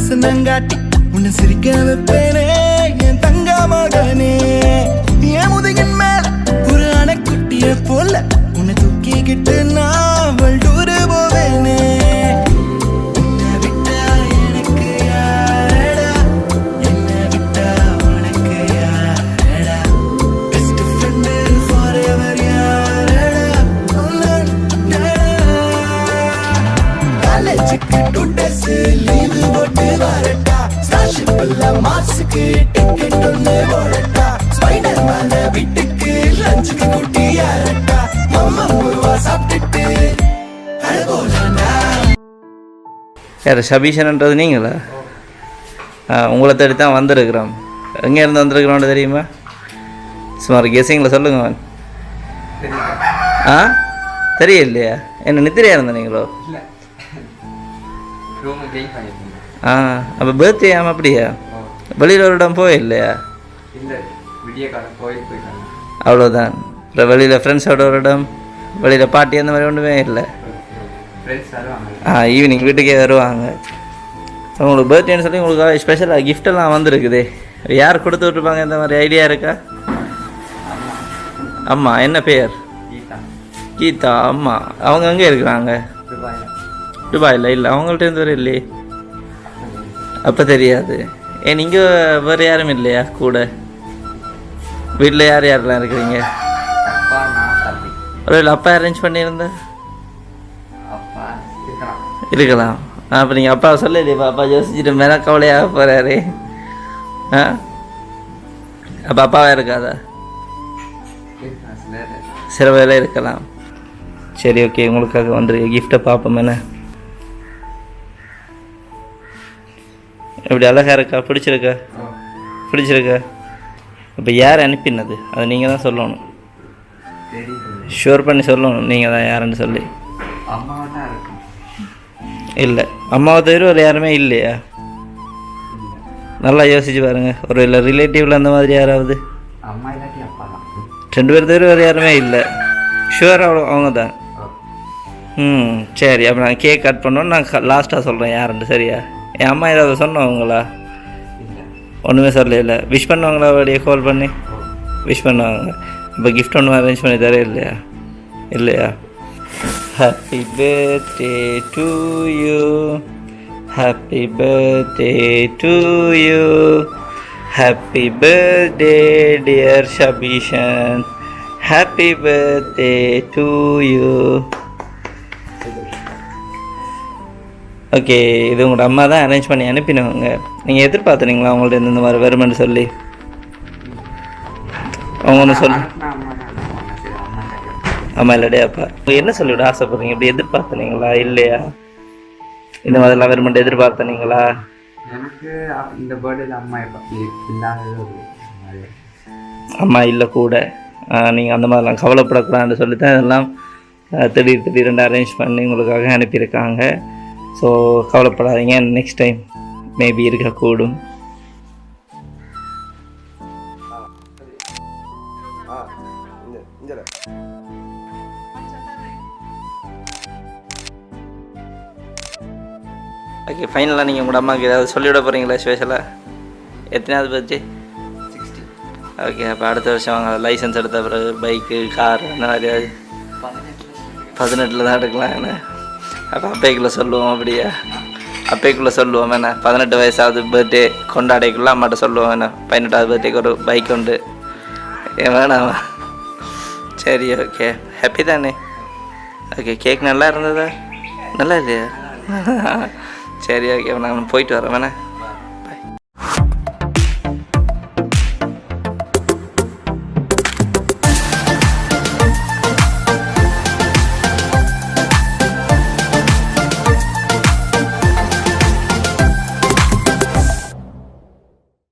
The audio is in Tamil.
வசனங்காட்டி உன்னை சிரிக்க வைப்பேனே என் தங்க மகனே. என் முதுகின் மேல ஒரு அணைக்குட்டிய போல உன்னை தூக்கிக்கிட்டு நான் வல்டூரு போவேனே. மாசுக்கு டிக்கெட் ஒண்ணு போடட்டா ஸ்பைடர் மேல வீட்டுக்கு லஞ்சுக்கு குட்டியாரட்டா மாமா முருவா சாப்பிட்டுட்டு அழகோலா. யார் சபீஷன்ன்றது நீங்களா? உங்களை தேடி தான் வந்திருக்கிறோம். எங்கேருந்து வந்திருக்கிறோன்னு தெரியுமா? சுமார் கெஸிங்கில் சொல்லுங்க. தெரியலையா? என்ன நித்திரையாக இருந்த நீங்களோ? அப்போ பர்த்டே ஆமாம் அப்படியா? வெளியில் ஒரு இடம் போயில்லையா? அவ்வளோதான். இப்போ வெளியில் ஃப்ரெண்ட்ஸோட ஒரு இடம், வெளியில் பார்ட்டி அந்த மாதிரி ஒன்றுமே இல்லை. ஈவினிங் வீட்டுக்கே வருவாங்க. உங்களுக்கு பர்த்டேன்னு சொல்லி உங்களுக்கு ஸ்பெஷலாக கிஃப்டெல்லாம் வந்துருக்குது. யார் கொடுத்து விட்ருப்பாங்க? இந்த மாதிரி ஐடியா இருக்கா? அம்மா. என்ன பேர்? கீதா. அம்மா அவங்க எங்கே இருக்கிறாங்க? துபாயில். இல்லை அவங்கள்ட்ட இருந்து வர இல்லையே. அப்போ தெரியாது. நீங்கள் வேறு யாரும் இல்லையா கூட? வீட்டில் யார் யாரெல்லாம் இருக்கிறீங்க? ஒரு அப்பா அரேஞ்ச் பண்ணியிருந்தா இருக்கலாம். அப்போ நீங்கள் அப்பா சொல்லலையே. அப்பா யோசிச்சுட்டு மேலே கவலையாக போகிறாரு. அப்போ அப்பாவா இருக்காதா? சில வேலை இருக்கலாம். சரி, ஓகே. உங்களுக்காக வந்துருக்கு கிஃப்டை பார்ப்போம். என்ன இப்படி அழகாக இருக்கா? பிடிச்சிருக்கா? பிடிச்சிருக்கா? இப்போ யார் அனுப்பினது? அதை நீங்கள் தான் சொல்லணும். ஷூர் பண்ணி சொல்லணும் நீங்கள் தான் யாருன்னு சொல்லி. இல்லை, அம்மாவை தவிர ஒரு யாருமே இல்லையா? நல்லா யோசிச்சு பாருங்கள். ஒரு இல்லை ரிலேட்டிவில் அந்த மாதிரி யாராவது? 2 பேர் தவிர வேறு யாருமே இல்லை. ஷுவர் அவங்க தான். சரி. அப்போ நான் கேக் கட் பண்ணோன்னு நான் லாஸ்ட்டாக சொல்கிறேன் யாருன்னு. சரியா? என் அம்மா ஏதாவது சொன்னவங்களா? ஒன்றுமே சொல்லல. விஷ் பண்ணுவாங்களா? அப்படியே கால் பண்ணி விஷ் பண்ணுவாங்க. இப்போ கிஃப்ட் ஒன்று அரேஞ்ச் பண்ணி தர இல்லையா? இல்லையா? Happy birthday to you, happy birthday to you, happy birthday dear Shabishan, happy birthday to you. Okay, இது உங்களோட அம்மா தான் அரேஞ்ச் பண்ணி அனுப்பினவங்க. நீங்கள் எதிர்பார்த்துனீங்களா அவங்கள்ட்ட இந்த மாதிரி வருமென்னு சொல்லி? அவங்க ஒன்று சொல்லு. அம்மா இல்லைடே அப்பா. நீங்கள் என்ன சொல்லிவிட ஆசைப்படுறீங்க? இப்படி எதிர்பார்த்துனீங்களா இல்லையா? இந்த மாதிரிலாம் வருமெண்ட் எதிர்பார்த்தனீங்களா? எனக்கு இந்த பர்த்டேல அம்மா இல்லாதது அம்மா இல்லை கூட. நீங்கள் அந்த மாதிரிலாம் கவலைப்படக்கூடாதுன்னு சொல்லி தான் இதெல்லாம் திடீர்னு அரேஞ்ச் பண்ணி உங்களுக்காக அனுப்பியிருக்காங்க. ஸோ கவலைப்படாதீங்க. நெக்ஸ்ட் டைம் மேபி இருக்கக்கூடும். ஓகே, ஃபைனலாக நீங்கள் உங்களோட அம்மாவுக்கு ஏதாவது சொல்லிவிட போகிறீங்களா ஸ்பெஷலாக? எத்தனாவது பர்த்டே? 60. ஓகே, அப்போ அடுத்த வருஷம் அவங்க லைசன்ஸ் எடுத்த பிறகு பைக்கு, கார் அந்த மாதிரி 18 தான் எடுக்கலாம். என்ன அப்போ அப்பைக்குள்ளே சொல்லுவோம். அப்படியா? அப்பைக்குள்ளே சொல்லுவோம். என்ன 18 வயசாவது பர்த்டே கொண்டாடைக்குள்ளே அம்மாட்ட சொல்லுவோம். என்ன 18வது பர்த்டேக்கு ஒரு பைக் உண்டு. ஏன் வேணாம்? சரி, ஓகே. ஹாப்பி தானே? ஓகே, கேக் நல்லா இருந்ததா? நல்லா இல்லையா? சரி, ஓகே. நாங்கள் போயிட்டு வரோம். வேணா